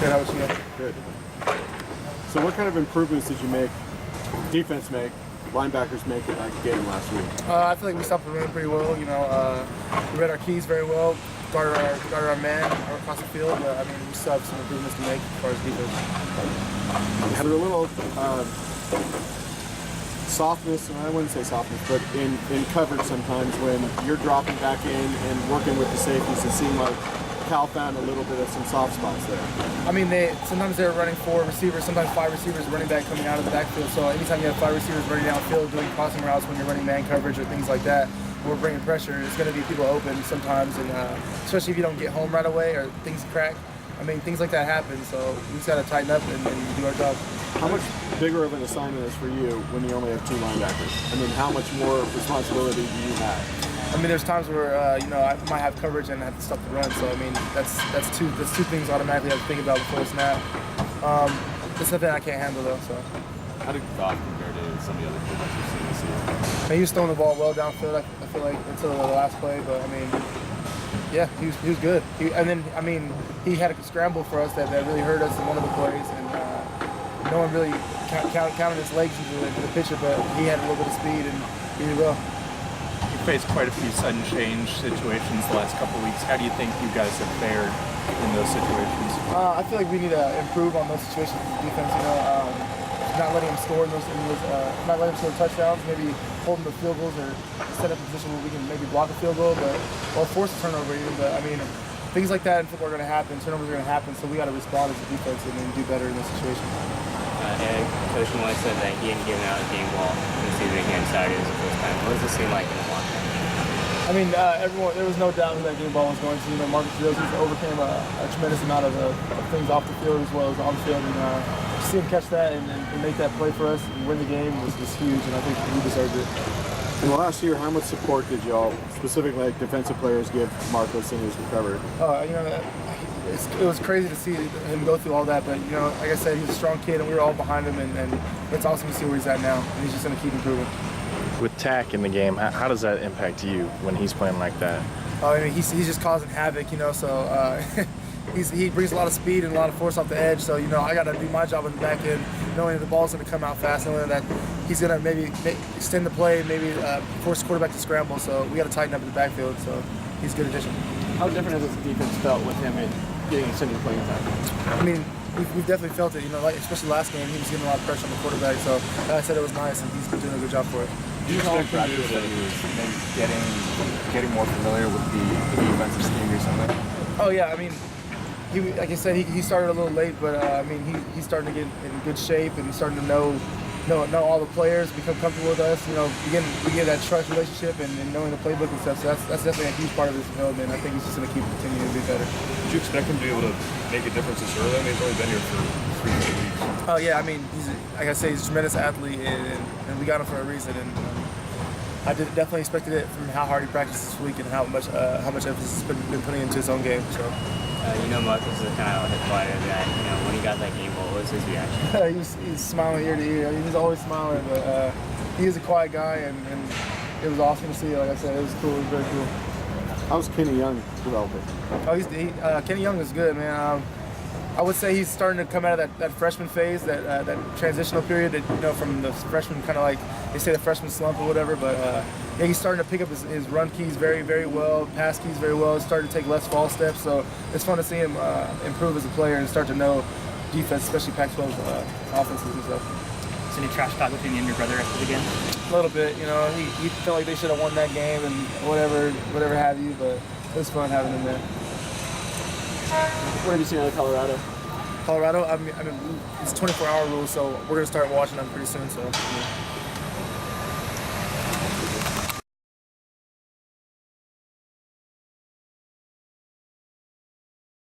Good, how about you guys? Good. So what kind of improvements did you make, defense make, linebackers make in that game last week? I feel like we stopped the run pretty well. You know, we read our keys very well, guarded our man across the field. But I mean, we still have some improvements to make as far as defense. Had a little softness, and I wouldn't say softness, but in coverage sometimes when you're dropping back in and working with the safeties. It seemed like Cal found a little bit of some soft spots there. I mean, sometimes they're running 4 receivers, sometimes 5 receivers running back coming out of the backfield. So anytime you have 5 receivers running downfield, doing crossing routes when you're running man coverage or things like that, we're bringing pressure. It's going to be people open sometimes, and especially if you don't get home right away or things crack. I mean, things like that happen. So we just got to tighten up and do our job. How much bigger of an assignment is for you when you only have 2 linebackers? I mean, how much more responsibility do you have? I mean, there's times where you know, I might have coverage and have to stop the run. So I mean, that's two things automatically I have to think about before the snap. It's something I can't handle though. So. How did Goff compare to some of the other quarterbacks you've seen this season? He was throwing the ball well downfield. I feel like until the last play, but I mean, yeah, he was good. And then I mean, he had a scramble for us that really hurt us in one of the plays, and no one really counted his legs into the picture, but he had a little bit of speed and he did well. You faced quite a few sudden change situations the last couple of weeks. How do you think you guys have fared in those situations? I feel like we need to improve on those situations with defense. You know, not letting him score not letting him score touchdowns. Maybe holding the field goals or set up a position where we can maybe block a field goal, or force a turnover even. But I mean, things like that in football are going to happen. Turnovers are going to happen. So we got to respond as a defense and then do better in those situations. Coach Moy said that he hadn't given out a game ball in the season against Saturday. It was the first time. What does it seem like in the locker room? I mean, there was no doubt who that game ball was going to. You know, Marcus Jones overcame a tremendous amount of things off the field as well as on the field. And to see him catch that and make that play for us and win the game was huge, and I think he deserved it. In the last year, how much support did y'all, specifically like defensive players, give Marcos in his recovery? You know, it was crazy to see him go through all that, but you know, like I said, he's a strong kid, and we were all behind him, and it's awesome to see where he's at now, and he's just going to keep improving. With Tack in the game, how does that impact you when he's playing like that? I mean, he's just causing havoc, you know. So he brings a lot of speed and a lot of force off the edge. So you know, I got to do my job on the back end, knowing that the ball's going to come out fast, knowing that he's going to maybe extend the play, maybe force the quarterback to scramble. So we got to tighten up in the backfield. So he's a good addition. How different has this defense felt with him getting extended playing time? I mean, we've definitely felt it. You know, like especially last game, he was getting a lot of pressure on the quarterback. So like I said, it was nice, and he's been doing a good job for it. Do you expect practice that he was maybe getting more familiar with the defensive scheme recently? Oh yeah, I mean, like I said, he started a little late, but I mean, he's starting to get in good shape and he's starting to know all the players, become comfortable with us. You know, we get that trust relationship and knowing the playbook and stuff. So that's definitely a huge part of his development. I think he's just going to keep continuing to be better. Did you expect him to be able to make a difference this early? I mean, he's only been here for 3 weeks. Oh yeah, I mean, like I say, he's a tremendous athlete, and we got him for a reason. And I definitely expected it from how hard he practiced this week and how much emphasis he's been putting into his own game. So. You know, Marcus is kind of a fighter that, you know, when he got that game ball, what was his reaction? He's smiling ear to ear. I mean, he's always smiling, but he is a quiet guy, and it was awesome to see. Like I said, it was cool. It was very cool. How's Kenny Young developing? Oh, Kenny Young is good, man. I would say he's starting to come out of that freshman phase, that transitional period. That, you know, from the freshman kind of like they say the freshman slump or whatever. But yeah, he's starting to pick up his run keys very, very well, pass keys very well. He's starting to take less false steps. So it's fun to see him improve as a player and start to know defense, especially Pac-12 offenses and stuff. So any trash talk between you and your brother after the game? A little bit, you know. He felt like they should have won that game and whatever have you. But it was fun having him there. What have you seen out of Colorado? Colorado, I mean, it's a 24-hour rule, so we're gonna start watching them pretty soon. So. Yeah.